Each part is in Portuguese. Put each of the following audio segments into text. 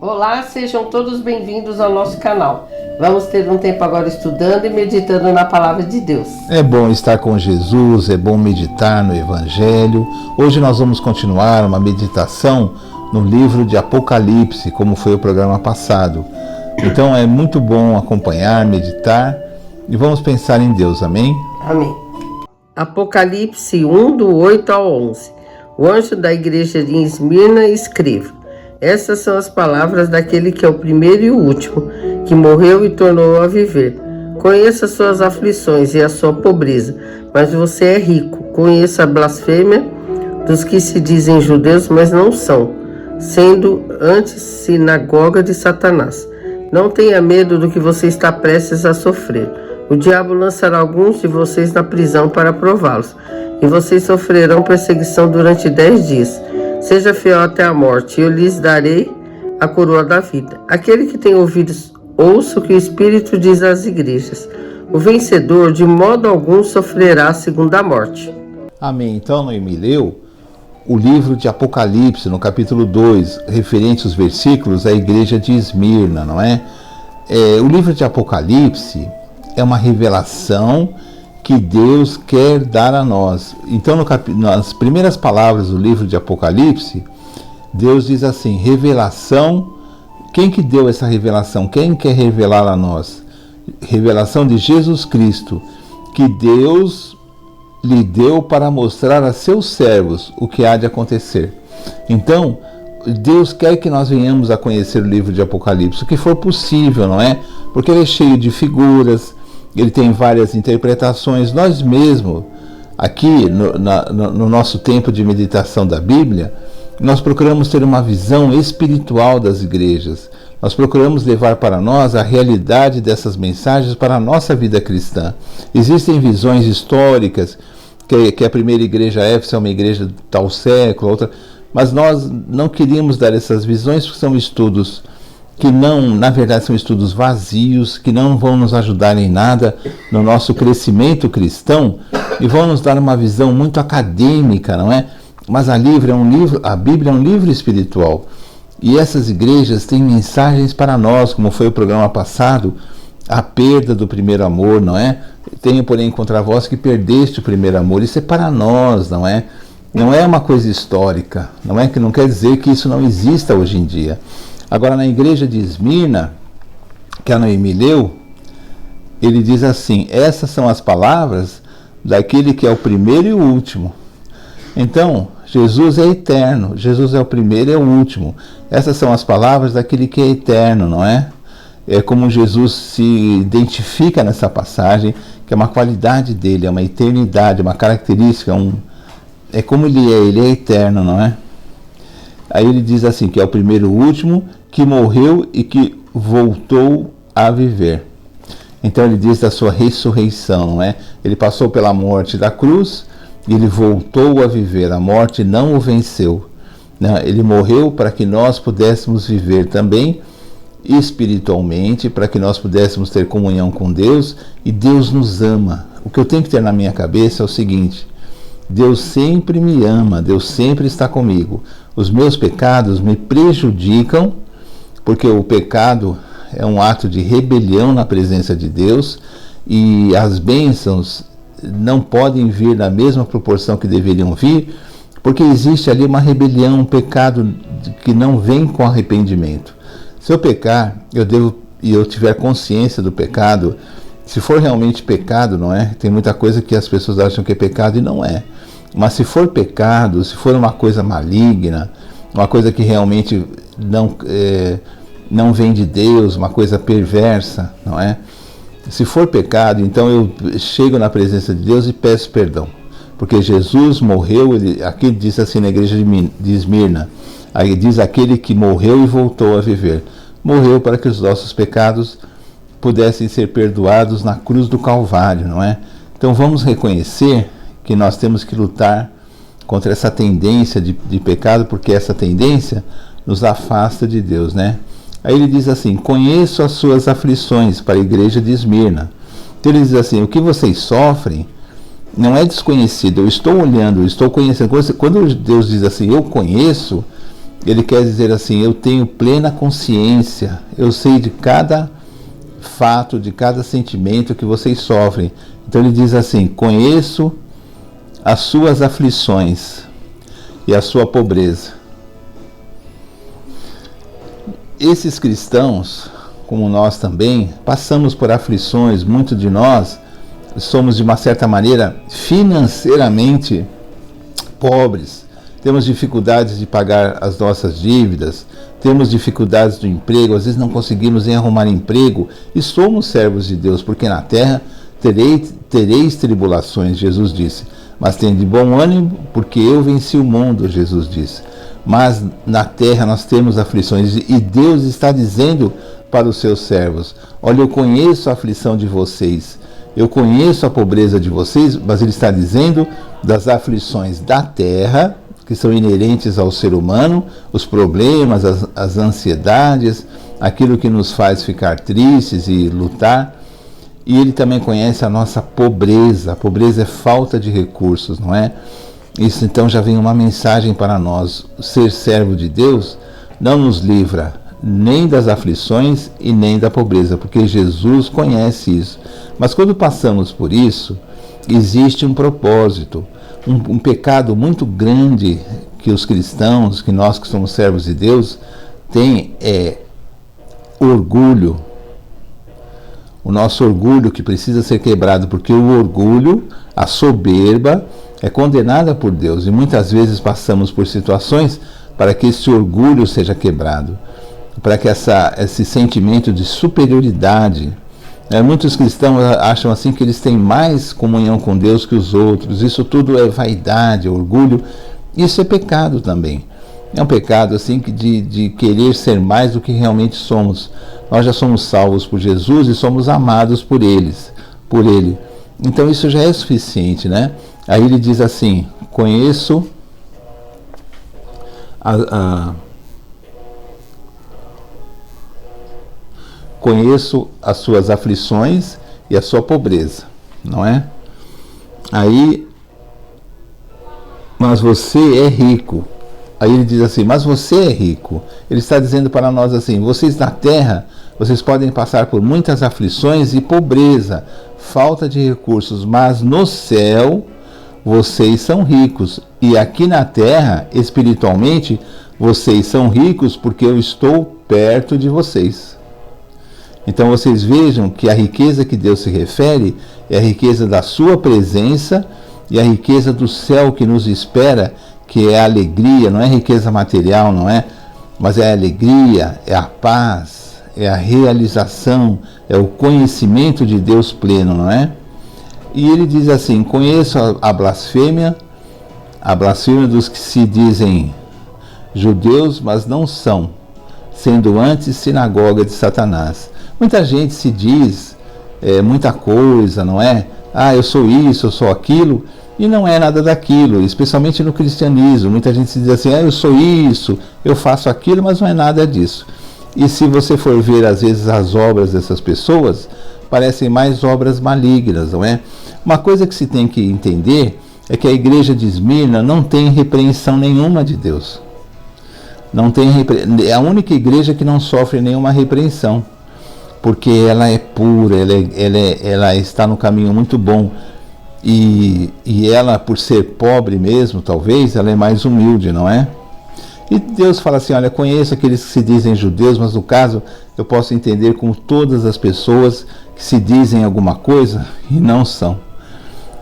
Olá, sejam todos bem-vindos ao nosso canal. Vamos ter um tempo agora estudando e meditando na Palavra de Deus. É bom estar com Jesus, é bom meditar no Evangelho. Hoje nós vamos continuar uma meditação no livro de Apocalipse, como foi o programa passado. Então é muito bom acompanhar, meditar e vamos pensar em Deus, amém? Amém. Apocalipse 1, do 8 ao 11. O anjo da igreja de Esmirna escreve: Essas são as palavras daquele que é o primeiro e o último, que morreu e tornou a viver. Conheça suas aflições e a sua pobreza, mas você é rico. Conheça a blasfêmia dos que se dizem judeus, mas não são, sendo antes sinagoga de Satanás. Não tenha medo do que você está prestes a sofrer. O diabo lançará alguns de vocês na prisão para prová-los, e vocês sofrerão perseguição durante 10 dias. Seja fiel até a morte, e eu lhes darei a coroa da vida. Aquele que tem ouvidos, ouça o que o Espírito diz às igrejas. O vencedor, de modo algum, sofrerá a segunda morte. Amém. Então, Noemi leu o livro de Apocalipse, no capítulo 2, referente aos versículos à igreja de Esmirna, não é? O livro de Apocalipse é uma revelação que Deus quer dar a nós. Então, nas primeiras palavras do livro de Apocalipse, Deus diz assim: revelação. Quem que deu essa revelação? Quem quer revelar a nós? Revelação de Jesus Cristo, que Deus lhe deu para mostrar a seus servos o que há de acontecer. Então, Deus quer que nós venhamos a conhecer o livro de Apocalipse, o que for possível, não é? Porque ele é cheio de figuras, ele tem várias interpretações. Nós mesmos, aqui no nosso tempo de meditação da Bíblia, nós procuramos ter uma visão espiritual das igrejas. Nós procuramos levar para nós a realidade dessas mensagens para a nossa vida cristã. Existem visões históricas, que a primeira igreja Éfeso é uma igreja de tal século, outra, mas nós não queríamos dar essas visões, porque são estudos que não, na verdade, são estudos vazios, que não vão nos ajudar em nada no nosso crescimento cristão e vão nos dar uma visão muito acadêmica, não é? Mas a Bíblia é um livro espiritual. E essas igrejas têm mensagens para nós, como foi o programa passado, a perda do primeiro amor, não é? Tenho, porém, contra vós que perdeste o primeiro amor. Isso é para nós, não é? Não é uma coisa histórica, não quer dizer que isso não exista hoje em dia. Agora, na igreja de Esmirna, que a Noemi leu, ele diz assim: essas são as palavras daquele que é o primeiro e o último. Então, Jesus é eterno, Jesus é o primeiro e o último. Essas são as palavras daquele que é eterno, não é? É como Jesus se identifica nessa passagem, que é uma qualidade dele, é uma eternidade, uma característica, é como ele é eterno, não é? Aí ele diz assim, que é o primeiro e o último, que morreu e que voltou a viver. Então ele diz da sua ressurreição, não é? Ele passou pela morte da cruz e ele voltou a viver. A morte não o venceu, né? Ele morreu para que nós pudéssemos viver também espiritualmente, para que nós pudéssemos ter comunhão com Deus, e Deus nos ama. O que eu tenho que ter na minha cabeça é o seguinte: Deus sempre me ama, Deus sempre está comigo. Os meus pecados me prejudicam, porque o pecado é um ato de rebelião na presença de Deus, e as bênçãos não podem vir na mesma proporção que deveriam vir, porque existe ali uma rebelião, um pecado que não vem com arrependimento. Se eu pecar, e eu tiver consciência do pecado, se for realmente pecado, não é? Tem muita coisa que as pessoas acham que é pecado e não é. Mas se for pecado, se for uma coisa maligna, uma coisa que realmente não vem de Deus, uma coisa perversa, não é? Se for pecado, então eu chego na presença de Deus e peço perdão. Porque Jesus morreu, aqui diz assim na igreja de Esmirna, aí diz aquele que morreu e voltou a viver. Morreu para que os nossos pecados pudessem ser perdoados na cruz do Calvário, não é? Então vamos reconhecer que nós temos que lutar contra essa tendência de pecado, porque essa tendência nos afasta de Deus, né? Aí ele diz assim: conheço as suas aflições, para a igreja de Esmirna. Então ele diz assim: o que vocês sofrem não é desconhecido, eu estou olhando, eu estou conhecendo. Quando Deus diz assim, eu conheço, Ele quer dizer assim: eu tenho plena consciência, eu sei de cada fato, de cada sentimento que vocês sofrem. Então ele diz assim: conheço as suas aflições e a sua pobreza. Esses cristãos, como nós também, passamos por aflições. Muitos de nós somos, de uma certa maneira, financeiramente pobres. Temos dificuldades de pagar as nossas dívidas, temos dificuldades do emprego, às vezes não conseguimos nem arrumar emprego, e somos servos de Deus, porque na terra tereis tribulações, Jesus disse, mas tende bom ânimo, porque eu venci o mundo, Jesus disse. Mas na terra nós temos aflições, e Deus está dizendo para os seus servos: olha, eu conheço a aflição de vocês, eu conheço a pobreza de vocês, mas ele está dizendo das aflições da terra, que são inerentes ao ser humano, os problemas, as ansiedades, aquilo que nos faz ficar tristes e lutar. E ele também conhece a nossa pobreza. A pobreza é falta de recursos, não é? Isso então já vem uma mensagem para nós. Ser servo de Deus não nos livra nem das aflições e nem da pobreza, porque Jesus conhece isso. Mas quando passamos por isso, existe um propósito. Um pecado muito grande que os cristãos, que nós que somos servos de Deus, tem é orgulho. O nosso orgulho que precisa ser quebrado, porque o orgulho, a soberba, é condenada por Deus. E muitas vezes passamos por situações para que esse orgulho seja quebrado, para que esse sentimento de superioridade. Muitos cristãos acham assim que eles têm mais comunhão com Deus que os outros. Isso tudo é vaidade, orgulho. Isso é pecado também. É um pecado assim de querer ser mais do que realmente somos. Nós já somos salvos por Jesus e somos amados por Ele. Então isso já é suficiente, né? Aí ele diz assim: conheço conheço as suas aflições e a sua pobreza, não é? Aí, mas você é rico. Aí ele diz assim: mas você é rico. Ele está dizendo para nós assim: vocês na terra, vocês podem passar por muitas aflições e pobreza, falta de recursos, mas no céu vocês são ricos. E aqui na terra, espiritualmente, vocês são ricos porque eu estou perto de vocês. Então vocês vejam que a riqueza que Deus se refere é a riqueza da sua presença e a riqueza do céu que nos espera, que é a alegria, não é riqueza material, não é? Mas é a alegria, é a paz, é a realização, é o conhecimento de Deus pleno, não é? E ele diz assim: conheço a blasfêmia dos que se dizem judeus, mas não são, sendo antes sinagoga de Satanás. Muita gente se diz muita coisa, não é? Ah, eu sou isso, eu sou aquilo, e não é nada daquilo, especialmente no cristianismo. Muita gente se diz assim: ah, eu sou isso, eu faço aquilo, mas não é nada disso. E se você for ver, às vezes, as obras dessas pessoas, parecem mais obras malignas, não é? Uma coisa que se tem que entender é que a igreja de Esmirna não tem repreensão nenhuma de Deus. É a única igreja que não sofre nenhuma repreensão, porque ela é pura, ela está no caminho muito bom, e ela, por ser pobre mesmo, talvez, ela é mais humilde, não é? E Deus fala assim: olha, conheço aqueles que se dizem judeus, mas no caso eu posso entender como todas as pessoas que se dizem alguma coisa e não são.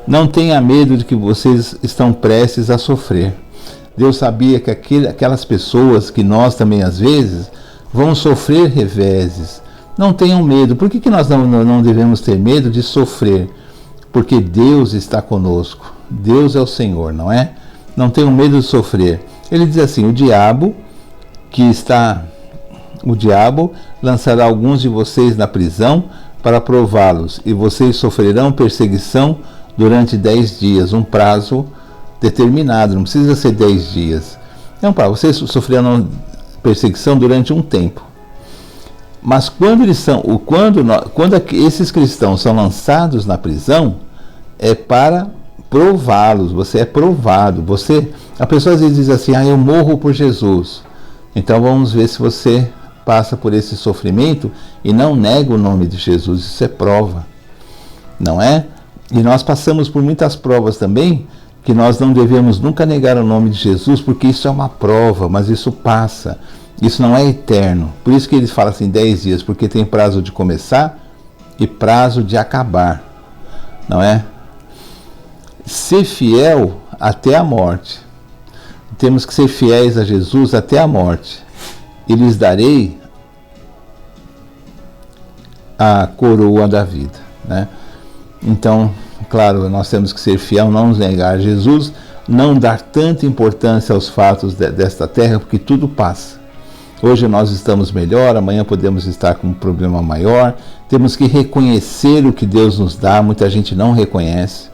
Não tenha medo de que vocês estão prestes a sofrer. Deus sabia que aquelas pessoas, que nós também às vezes, vão sofrer reveses. Não tenham medo. Por que nós não devemos ter medo de sofrer? Porque Deus está conosco. Deus é o Senhor, não é? Não tenham medo de sofrer. Ele diz assim: o diabo lançará alguns de vocês na prisão para prová-los, e vocês sofrerão perseguição durante 10 dias, um prazo determinado, não precisa ser 10 dias. Não, vocês sofrerão perseguição durante um tempo. Mas quando esses cristãos são lançados na prisão, é para prová-los. Você é provado. A pessoa às vezes diz assim: ah, eu morro por Jesus. Então vamos ver se você passa por esse sofrimento e não nega o nome de Jesus. Isso é prova, não é? E nós passamos por muitas provas também, que nós não devemos nunca negar o nome de Jesus, porque isso é uma prova, mas isso passa. Isso não é eterno. Por isso que ele fala assim, 10 dias, porque tem prazo de começar e prazo de acabar, não é? Ser fiel até a morte. Temos que ser fiéis a Jesus até a morte. E lhes darei a coroa da vida, né? Então, claro, nós temos que ser fiel, não nos negar a Jesus, não dar tanta importância aos fatos desta terra, porque tudo passa. Hoje nós estamos melhor, amanhã podemos estar com um problema maior. Temos que reconhecer o que Deus nos dá, muita gente não reconhece.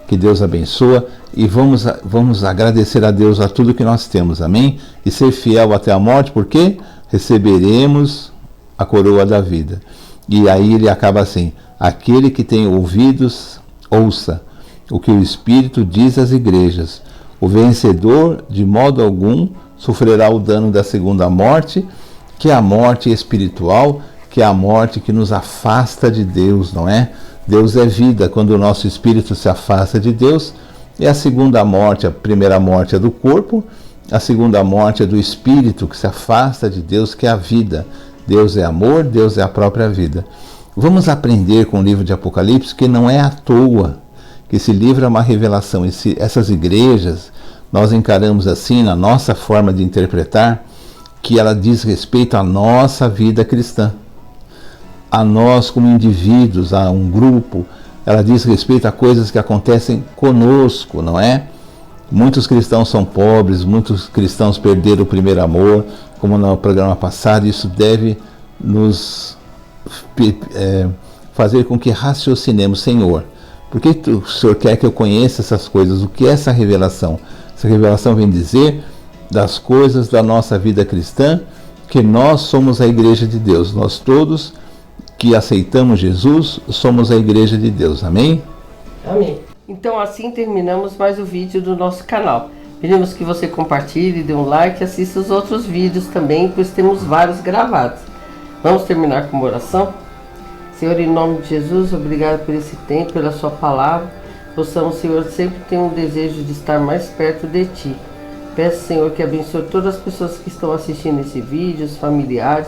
Que Deus abençoa e vamos agradecer a Deus a tudo que nós temos, amém? E ser fiel até a morte, porque receberemos a coroa da vida. E aí ele acaba assim, aquele que tem ouvidos, ouça o que o Espírito diz às igrejas. O vencedor, de modo algum, sofrerá o dano da segunda morte, que é a morte espiritual, que é a morte que nos afasta de Deus, não é? Deus é vida. Quando o nosso espírito se afasta de Deus, é a segunda morte. A primeira morte é do corpo, a segunda morte é do espírito que se afasta de Deus, que é a vida. Deus é amor, Deus é a própria vida. Vamos aprender com o livro de Apocalipse que não é à toa que esse livro é uma revelação. Essas igrejas, nós encaramos assim, na nossa forma de interpretar, que ela diz respeito à nossa vida cristã. A nós como indivíduos, a um grupo, ela diz respeito a coisas que acontecem conosco, não é? Muitos cristãos são pobres, muitos cristãos perderam o primeiro amor, como no programa passado. Isso deve nos fazer com que raciocinemos, Senhor, por que o Senhor quer que eu conheça essas coisas? O que é essa revelação? Essa revelação vem dizer das coisas da nossa vida cristã, que nós somos a igreja de Deus, nós todos que aceitamos Jesus, somos a igreja de Deus. Amém? Amém. Então assim terminamos mais o vídeo do nosso canal. Pedimos que você compartilhe, dê um like e assista os outros vídeos também, pois temos vários gravados. Vamos terminar com uma oração? Senhor, em nome de Jesus, obrigado por esse tempo, pela sua palavra. Possamos, Senhor, sempre ter um desejo de estar mais perto de Ti. Peço, Senhor, que abençoe todas as pessoas que estão assistindo esse vídeo, os familiares.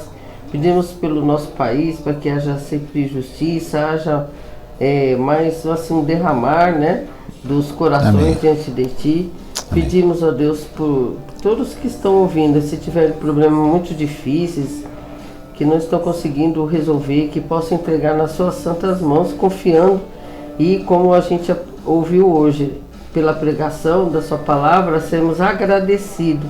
Pedimos pelo nosso país, para que haja sempre justiça, haja mais assim, um derramar, né, dos corações. Amém. Diante de Ti. Amém. Pedimos a Deus por todos que estão ouvindo, se tiverem problemas muito difíceis, que não estão conseguindo resolver, que possam entregar nas suas santas mãos, confiando. E como a gente ouviu hoje, pela pregação da sua palavra, sermos agradecidos,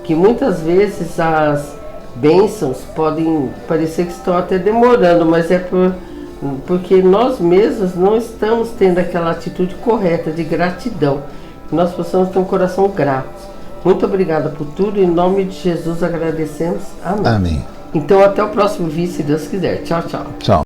que muitas vezes as bênçãos podem parecer que estão até demorando, mas é porque nós mesmos não estamos tendo aquela atitude correta de gratidão. Que nós possamos ter um coração grato. Muito obrigada por tudo, em nome de Jesus agradecemos. Amém. Amém. Então até o próximo vídeo, se Deus quiser. Tchau, tchau. Tchau.